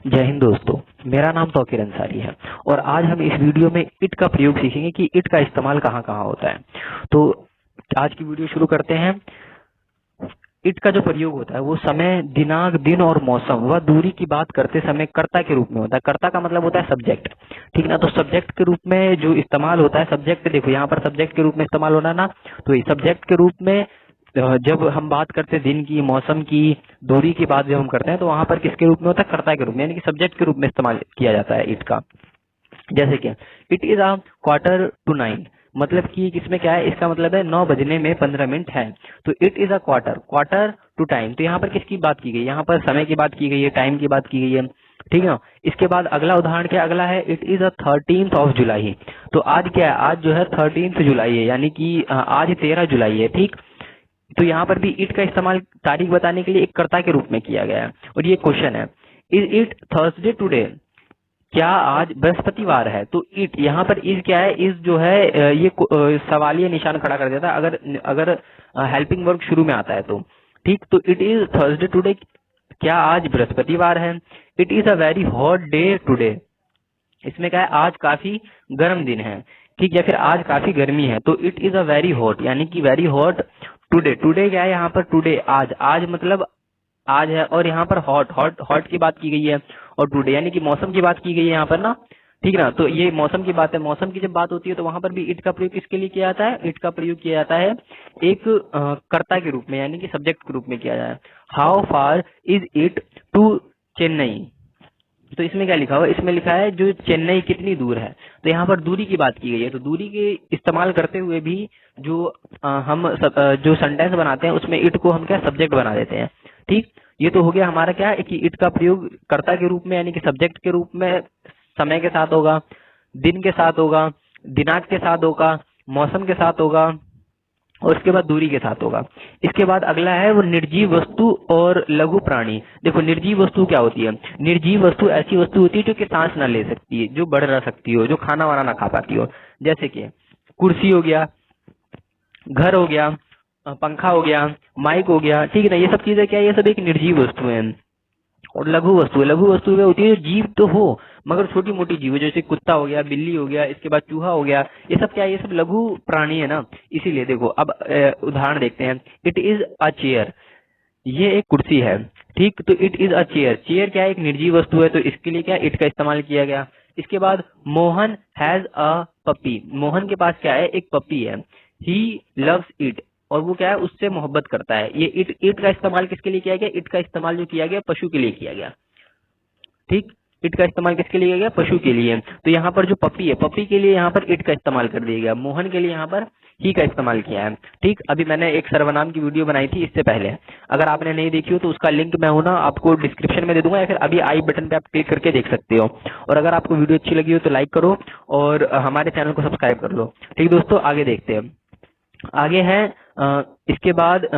जय हिंद दोस्तों, मेरा नाम तौकीर अंसारी है और आज हम इस वीडियो में इट का प्रयोग सीखेंगे कि इट का इस्तेमाल कहाँ कहाँ होता है। तो आज की वीडियो शुरू करते हैं। इट का जो प्रयोग होता है वो समय, दिनांक, दिन और मौसम व दूरी की बात करते समय कर्ता के रूप में होता है। कर्ता का मतलब होता है सब्जेक्ट, ठीक ना। तो सब्जेक्ट के रूप में जो इस्तेमाल होता है, सब्जेक्ट देखो यहाँ पर सब्जेक्ट के रूप में इस्तेमाल होना ना, तो ये सब्जेक्ट के रूप में जब हम बात करते हैं दिन की, मौसम की, दूरी की बात जब हम करते हैं तो वहां पर किसके रूप में होता है? कर्ता के रूप में, यानी कि सब्जेक्ट के रूप में इस्तेमाल किया जाता है इट का। जैसे कि इट इज अ 8:45, मतलब कि इसमें क्या है, इसका मतलब है 9 बजने में 15 मिनट है। तो it is a quarter to time, तो यहाँ पर किसकी बात की गई? यहाँ पर समय की बात की गई है, टाइम की बात की गई है, ठीक है ना। इसके बाद अगला उदाहरण क्या अगला है? It is a 13th of July, तो आज क्या है? आज जो है 13th जुलाई है, यानी कि आज 13 जुलाई है, ठीक। तो यहाँ पर भी इट का इस्तेमाल तारीख बताने के लिए एक कर्ता के रूप में किया गया है। और ये क्वेश्चन है, इज इट थर्सडे टुडे, क्या आज बृहस्पतिवार है? तो इट यहाँ पर इज क्या है? इज जो है ये सवालिया निशान खड़ा कर देता है अगर अगर हेल्पिंग वर्ब शुरू में आता है तो, ठीक। तो इट इज थर्सडे टुडे, क्या आज बृहस्पतिवार है? It is a very hot day today, इसमें क्या है? आज काफी गर्म दिन है, ठीक। या फिर आज काफी गर्मी है, तो it is a very hot, यानी कि वेरी हॉट टुडे। टुडे क्या है यहाँ पर? टुडे आज, आज मतलब आज है। और यहाँ पर हॉट हॉट हॉट की बात की गई है, और टुडे यानी कि मौसम की बात की गई है यहाँ पर ना, ठीक ना। तो ये मौसम की बात है। मौसम की जब बात होती है तो वहां पर भी इट का प्रयोग किसके लिए किया जाता है? इट का प्रयोग किया जाता है एक कर्ता के रूप में, यानी कि सब्जेक्ट के रूप में किया जाता है। How far is it to Chennai, तो इसमें क्या लिखा हुआ है? इसमें लिखा है जो चेन्नई कितनी दूर है। तो यहाँ पर दूरी की बात की गई है, तो दूरी के इस्तेमाल करते हुए भी जो जो सेंटेंस बनाते हैं उसमें इट को हम क्या सब्जेक्ट बना देते हैं, ठीक। ये तो हो गया हमारा क्या है कि इट का प्रयोग कर्ता के रूप में यानी कि सब्जेक्ट के रूप में समय के साथ होगा, दिन के साथ होगा, दिनांक के साथ होगा, मौसम के साथ होगा और उसके बाद दूरी के साथ होगा। इसके बाद अगला है वो निर्जीव वस्तु और लघु प्राणी। देखो निर्जीव वस्तु क्या होती है? निर्जीव वस्तु ऐसी वस्तु होती है जो कि सांस ना ले सकती है, जो बढ़ रह सकती हो, जो खाना वाना ना खा पाती हो। जैसे कि कुर्सी हो गया, घर हो गया, पंखा हो गया, माइक हो गया, ठीक है ना। ये सब चीजें क्या है? ये सब एक निर्जीव वस्तु है। और लघु वस्तु वे होती है जो जीव तो हो मगर छोटी मोटी जीव है, जैसे कुत्ता हो गया, बिल्ली हो गया, इसके बाद चूहा हो गया। ये सब क्या है? ये सब लघु प्राणी है ना। इसीलिए देखो अब उदाहरण देखते हैं। इट इज अ चेयर, ये एक कुर्सी है, ठीक। तो it is a chair, chair क्या है? एक निर्जीव वस्तु है, तो इसके लिए क्या इट का इस्तेमाल किया गया। इसके बाद Mohan has a puppy, Mohan के पास क्या है? एक पपी है। ही लव्स इट, और वो क्या है? उससे मोहब्बत करता है। ये इट का इस्तेमाल किसके लिए किया गया? इट का इस्तेमाल जो किया गया पशु के लिए किया गया, ठीक। इट का इस्तेमाल किसके लिए किया गया? पशु के लिए। तो यहाँ पर जो पपी है, पपी के लिए यहाँ पर इट का इस्तेमाल कर दिया गया। मोहन के लिए यहाँ पर ही का इस्तेमाल किया है, ठीक। अभी मैंने एक सर्वनाम की वीडियो बनाई थी इससे पहले, अगर आपने नहीं देखी हो तो उसका लिंक मैं हूं ना आपको डिस्क्रिप्शन में दे दूंगा, या फिर अभी आई बटन पे आप क्लिक करके देख सकते हो। और अगर आपको वीडियो अच्छी लगी हो तो लाइक करो और हमारे चैनल को सब्सक्राइब कर लो, ठीक दोस्तों। आगे देखते हैं। आगे है इसके बाद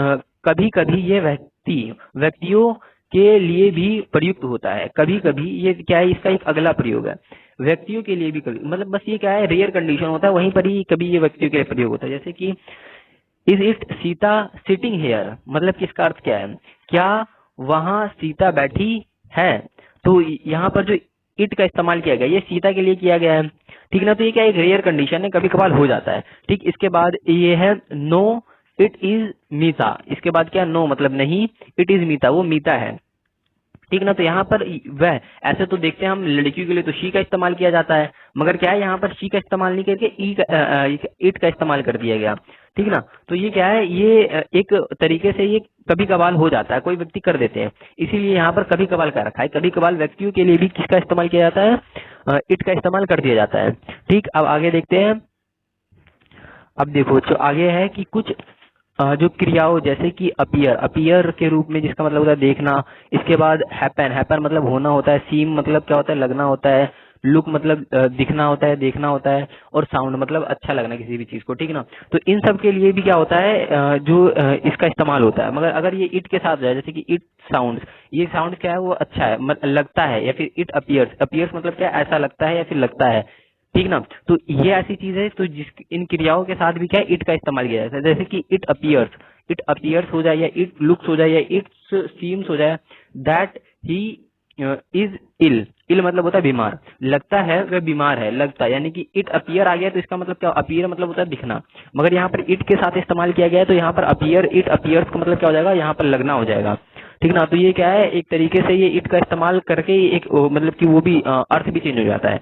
कभी कभी ये व्यक्तियों के लिए भी प्रयुक्त होता है। कभी कभी ये क्या है? इसका एक अगला प्रयोग है, व्यक्तियों के लिए भी कभी, मतलब बस ये क्या है? रेयर कंडीशन होता है, वहीं पर ही कभी ये व्यक्तियों के लिए प्रयोग होता है। जैसे कि is it Sita sitting here, मतलब कि इसका अर्थ क्या है? क्या वहां सीता बैठी है? तो यहाँ पर जो इट का इस्तेमाल किया गया ये सीता के लिए किया गया है, ठीक ना। तो ये क्या एक रेयर कंडीशन है, कभी कभार हो जाता है, ठीक। इसके बाद ये है नो इट इज मीता, इसके बाद क्या? नो मतलब नहीं, इट इज मीता, वो मीता है, ठीक ना। तो यहाँ पर वह, ऐसे तो देखते हैं हम लड़कियों के लिए तो शी का इस्तेमाल किया जाता है, मगर क्या है यहाँ पर शी का इस्तेमाल नहीं करके इट का इस्तेमाल कर दिया गया, ठीक ना। तो ये क्या है? ये एक तरीके से ये कभी कभार हो जाता है, कोई व्यक्ति कर देते हैं, इसीलिए यहाँ पर कभी कभार का रखा है। कभी कभार व्यक्तियों के लिए भी किसका इस्तेमाल किया जाता है? इट का इस्तेमाल कर दिया जाता है, ठीक। अब आगे देखते हैं। अब देखो जो आगे है कि कुछ जो क्रियाओं जैसे कि अपीयर के रूप में, जिसका मतलब होता है देखना। इसके बाद हैपन मतलब होना होता है। सीम मतलब क्या होता है? लगना होता है। लुक मतलब दिखना होता है, देखना होता है। और साउंड मतलब अच्छा लगना किसी भी चीज को, ठीक ना। तो इन सब के लिए भी क्या होता है? जो इसका इस्तेमाल होता है। मगर अगर ये इट के साथ जाए, जैसे कि इट साउंड, ये साउंड क्या है? वो अच्छा है, लगता है। या फिर इट अपीयर्स मतलब क्या? ऐसा लगता है या फिर लगता है, ठीक ना। तो ये ऐसी चीज है तो जिस इन क्रियाओं के साथ भी क्या है? इट का इस्तेमाल किया जाता है। जैसे कि इट अपीयर्स हो जाए, या इट लुक्स हो जाए, या इट सीम्स हो जाए, दैट ही इज इल, इल मतलब होता है बीमार, लगता है वह बीमार है, लगता है, यानी कि इट अपीयर आ गया तो इसका मतलब क्या, अपीयर मतलब होता है दिखना, मगर यहाँ पर इट के साथ इस्तेमाल किया गया है तो यहाँ पर अपीयर, इट अपीयर्स का मतलब क्या हो जाएगा, यहाँ पर लगना हो जाएगा, ठीक ना। तो ये क्या है, एक तरीके से ये इट का इस्तेमाल करके एक मतलब कि वो भी अर्थ भी चेंज हो जाता है,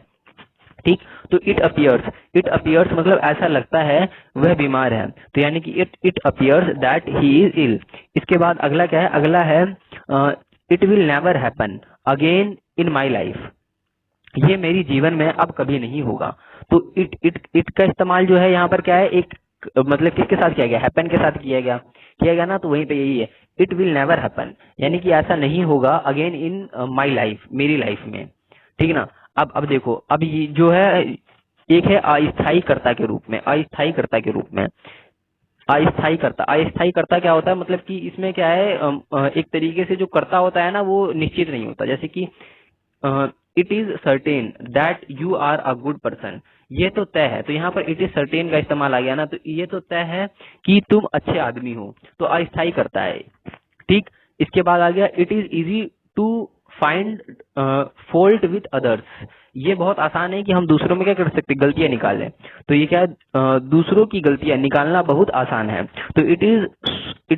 ठीक। तो इट अपीयर्स, इट अपीयर्स मतलब ऐसा लगता है वह बीमार है, तो यानी कि it appears that he is ill. इसके बाद अगला क्या है, अगला है it will never happen again in my life, ये मेरी जीवन में अब कभी नहीं होगा। तो इट का इस्तेमाल जो है यहाँ पर क्या है, एक मतलब किसके साथ किया गया, हैपन के साथ किया गया ना, तो वहीं पे यही है, इट विल नेवर हैपन, यानी कि ऐसा नहीं होगा अगेन इन माई लाइफ, मेरी लाइफ में, ठीक ना। अब देखो, अब ये जो है एक है अस्थायी कर्ता के रूप में, अस्थायी कर्ता के रूप में, अस्थायी कर्ता, अस्थायी कर्ता क्या होता है, मतलब कि इसमें क्या है, एक तरीके से जो कर्ता होता है ना वो निश्चित नहीं होता, जैसे कि it is certain that you are a good person, ये तो तय है, तो यहाँ पर इट इज सर्टेन का इस्तेमाल आ गया ना, तो ये तो तय है कि तुम अच्छे आदमी हो, तो अस्थायी करता है, ठीक। इसके बाद आ गया it is easy to find fault with others, ये बहुत आसान है कि हम दूसरों में क्या कर सकते, गलतियां निकाल लें, तो ये क्या है, दूसरों की गलतियां निकालना बहुत आसान है, तो it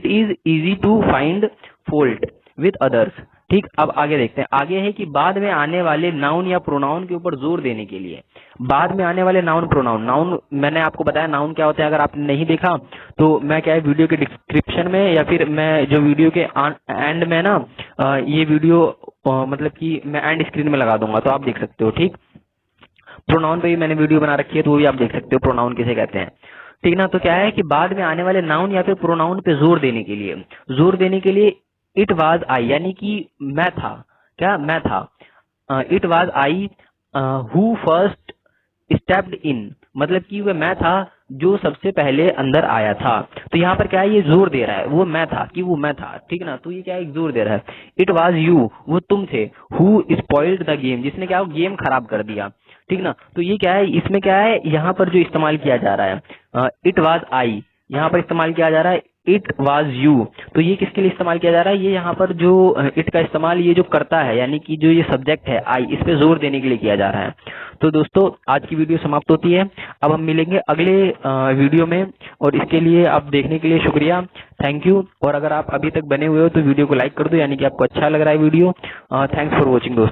is easy to find fault with others, ठीक। अब आगे देखते हैं, आगे है कि बाद में आने वाले नाउन या प्रोनाउन के ऊपर जोर देने के लिए, बाद में आने वाले नाउन प्रोनाउन, नाउन मैंने आपको बताया नाउन क्या होता है, अगर आपने नहीं देखा तो मैं क्या है वीडियो के डिस्क्रिप्शन में या फिर मैं जो वीडियो के एंड में ना ये वीडियो मतलब कि मैं एंड स्क्रीन में लगा दूंगा, तो आप देख सकते हो, ठीक। प्रोनाउन पे भी मैंने वीडियो बना रखी है, तो वो भी आप देख सकते हो प्रोनाउन किसे कहते हैं, ठीक ना। तो क्या है कि बाद में आने वाले नाउन या फिर प्रोनाउन पे जोर देने के लिए, इट वाज आई, यानी कि मैं था, क्या मैं था, it was I who first stepped in, मतलब कि वह मैं था जो सबसे पहले अंदर आया था, तो यहाँ पर क्या है, ये जोर दे रहा है, वो मैं था कि वो मैं था, ठीक ना। तो ये क्या है, एक जोर दे रहा है, इट वाज यू, वो तुम थे, हु स्पॉइल्ड द गेम, जिसने क्या गेम खराब कर दिया, ठीक ना। तो ये क्या है, इसमें क्या है, यहाँ पर जो इस्तेमाल किया जा रहा है इट वाज आई, यहाँ पर इस्तेमाल किया जा रहा है इट वाज यू, तो ये किसके लिए इस्तेमाल किया जा रहा है, ये यहाँ पर जो इट का इस्तेमाल ये जो करता है, यानी कि जो ये सब्जेक्ट है आई, इस पे जोर देने के लिए किया जा रहा है। तो दोस्तों आज की वीडियो समाप्त होती है, अब हम मिलेंगे अगले वीडियो में, और इसके लिए आप देखने के लिए शुक्रिया, थैंक यू। और अगर आप अभी तक बने हुए हो तो वीडियो को लाइक कर दो, यानी कि आपको अच्छा लग रहा है वीडियो। थैंक्स फॉर वॉचिंग दोस्तों।